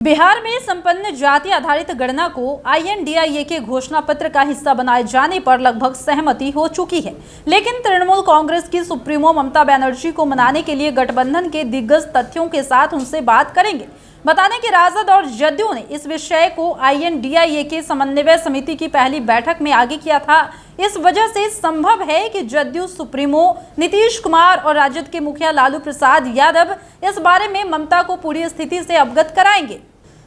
बिहार में संपन्न जाति आधारित गणना को INDIA के घोषणा पत्र का हिस्सा बनाए जाने पर लगभग सहमति हो चुकी है, लेकिन तृणमूल कांग्रेस की सुप्रीमो ममता बनर्जी को मनाने के लिए गठबंधन के दिग्गज तथ्यों के साथ उनसे बात करेंगे। बता दें कि राजद और जदयू ने इस विषय को INDIA के समन्वय समिति की पहली बैठक में आगे किया था। इस वजह से संभव है कि जदयू सुप्रीमो नीतीश कुमार और राजद के मुखिया लालू प्रसाद यादव इस बारे में ममता को पूरी स्थिति से अवगत कराएंगे।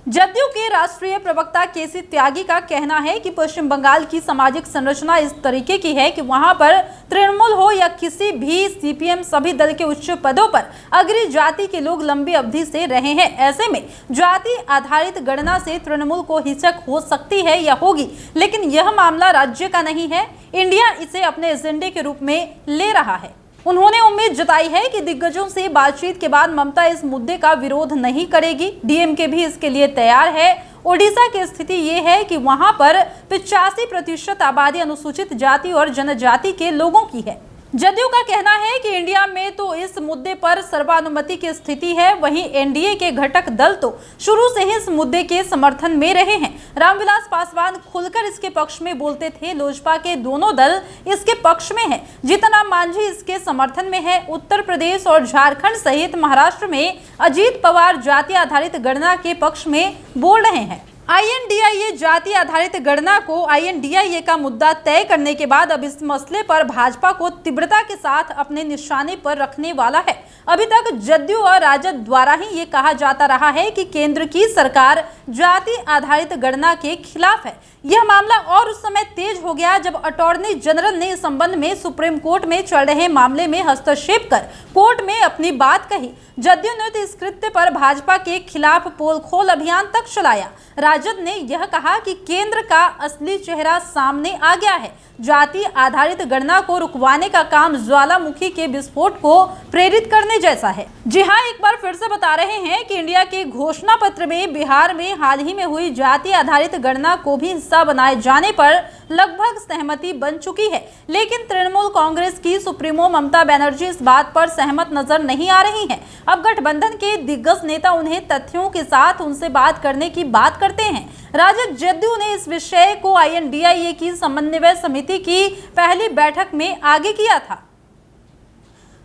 जदयू के राष्ट्रीय प्रवक्ता केसी त्यागी का कहना है कि पश्चिम बंगाल की सामाजिक संरचना इस तरीके की है कि वहां पर तृणमूल हो या किसी भी CPM सभी दल के उच्च पदों पर अग्र जाति के लोग लंबी अवधि से रहे हैं। ऐसे में जाति आधारित गणना से तृणमूल को हिचक हो सकती है या होगी, लेकिन यह मामला राज्य का नहीं है। इंडिया इसे अपने एजेंडे के रूप में ले रहा है। उन्होंने उम्मीद जताई है कि दिग्गजों से बातचीत के बाद ममता इस मुद्दे का विरोध नहीं करेगी। DMK भी इसके लिए तैयार है। ओडिशा की स्थिति ये है कि वहां पर 85% आबादी अनुसूचित जाति और जनजाति के लोगों की है। जदयू का कहना है कि इंडिया में तो इस मुद्दे पर सर्वानुमति की स्थिति है, वहीं NDA के घटक दल तो शुरू से ही इस मुद्दे के समर्थन में रहे हैं। रामविलास पासवान खुलकर इसके पक्ष में बोलते थे। लोजपा के दोनों दल इसके पक्ष में हैं। जीतन राम मांझी इसके समर्थन में है। उत्तर प्रदेश और झारखंड सहित महाराष्ट्र में अजीत पवार जाति आधारित गणना के पक्ष में बोल रहे हैं। INDIA जाति आधारित गणना को INDIA का मुद्दा तय करने के बाद अब इस मसले पर भाजपा को तीव्रता के साथ अपने निशाने पर रखने वाला है। अभी तक जदयू और राजद द्वारा ही ये कहा जाता रहा है कि केंद्र की सरकार जाति आधारित गणना के खिलाफ है। यह मामला और उस समय तेज हो गया जब अटॉर्नी जनरल ने इस संबंध में सुप्रीम कोर्ट में चल रहे मामले में हस्तक्षेप कर कोर्ट में अपनी बात कही। जदयू ने तो इस कृत्य पर भाजपा के खिलाफ पोल खोल अभियान तक चलाया। राजद ने यह कहा कि केंद्र का असली चेहरा सामने आ गया है। जाति आधारित गणना को रुकवाने का काम ज्वालामुखी के विस्फोट को प्रेरित करने जैसा है। जी हाँ, एक बार फिर से बता रहे हैं कि इंडिया के घोषणा पत्र में बिहार में हाल ही में हुई जाति आधारित गणना को भी हिस्सा बनाए जाने पर लगभग सहमति बन चुकी है, लेकिन तृणमूल कांग्रेस की सुप्रीमो ममता बनर्जी इस बात पर सहमत नजर नहीं आ रही हैं। अब गठबंधन के दिग्गज नेता उन्हें तथ्यों के साथ उनसे बात करने की बात करते हैं। राजद जदयू ने इस विषय को INDIA की समन्वय समिति की पहली बैठक में आगे किया था।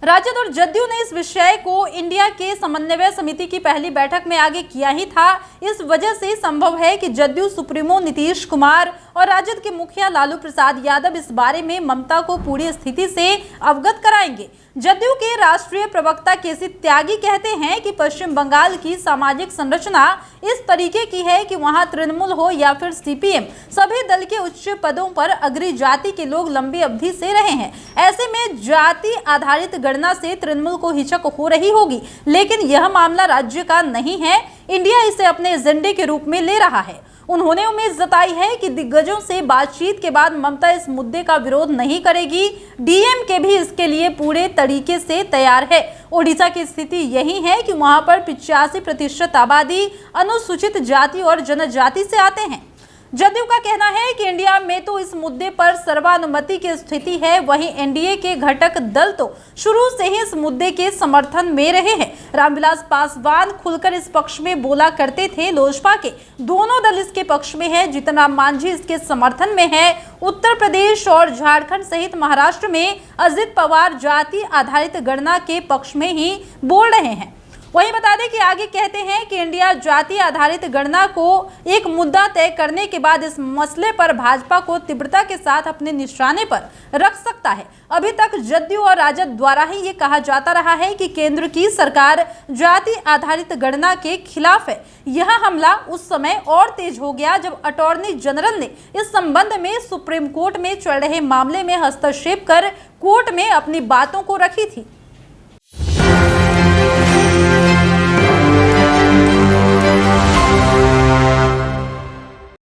राजद और जदयू ने इस विषय को इंडिया के समन्वय समिति की पहली बैठक में आगे किया ही था। इस वजह से संभव है कि जदयू सुप्रीमो नीतीश कुमार और राजद के मुखिया लालू प्रसाद यादव इस बारे में ममता को पूरी स्थिति से अवगत कराएंगे। जदयू के राष्ट्रीय प्रवक्ता केसी त्यागी कहते हैं कि पश्चिम बंगाल की सामाजिक संरचना इस तरीके की है कि वहां तृणमूल हो या फिर CPM सभी दल के उच्च पदों पर अग्र जाति के लोग लंबी अवधि से रहे हैं। ऐसे में जाति आधारित गणना से तृणमूल को हिचक हो रही होगी, लेकिन यह मामला राज्य का नहीं है। इंडिया इसे अपने एजेंडे के रूप में ले रहा है। उन्होंने उम्मीद जताई है कि दिग्गजों से बातचीत के बाद ममता इस मुद्दे का विरोध नहीं करेगी। DMK भी इसके लिए पूरे तरीके से तैयार है। ओडिशा की स्थिति यही है कि वहां पर 85% आबादी अनुसूचित जाति और जनजाति से आते हैं। जदयू का कहना है कि इंडिया में तो इस मुद्दे पर सर्वानुमति की स्थिति है, वहीं NDA के घटक दल तो शुरू से ही इस मुद्दे के समर्थन में रहे हैं। रामविलास पासवान खुलकर इस पक्ष में बोला करते थे। लोजपा के दोनों दल इसके पक्ष में है। जीतन राम मांझी इसके समर्थन में है। उत्तर प्रदेश और झारखंड सहित महाराष्ट्र में अजीत पवार जाति आधारित गणना के पक्ष में ही बोल रहे हैं। वहीं बता दें कि आगे कहते हैं कि इंडिया जाति आधारित गणना को एक मुद्दा तय करने के बाद इस मसले पर भाजपा को तीव्रता के साथ अपने निशाने पर रख सकता है। अभी तक जदयू और राजद द्वारा ही ये कहा जाता रहा है कि केंद्र की सरकार जाति आधारित गणना के खिलाफ है। यह हमला उस समय और तेज हो गया जब अटॉर्नी जनरल ने इस संबंध में सुप्रीम कोर्ट में चल रहे मामले में हस्तक्षेप कर कोर्ट में अपनी बातों को रखी थी।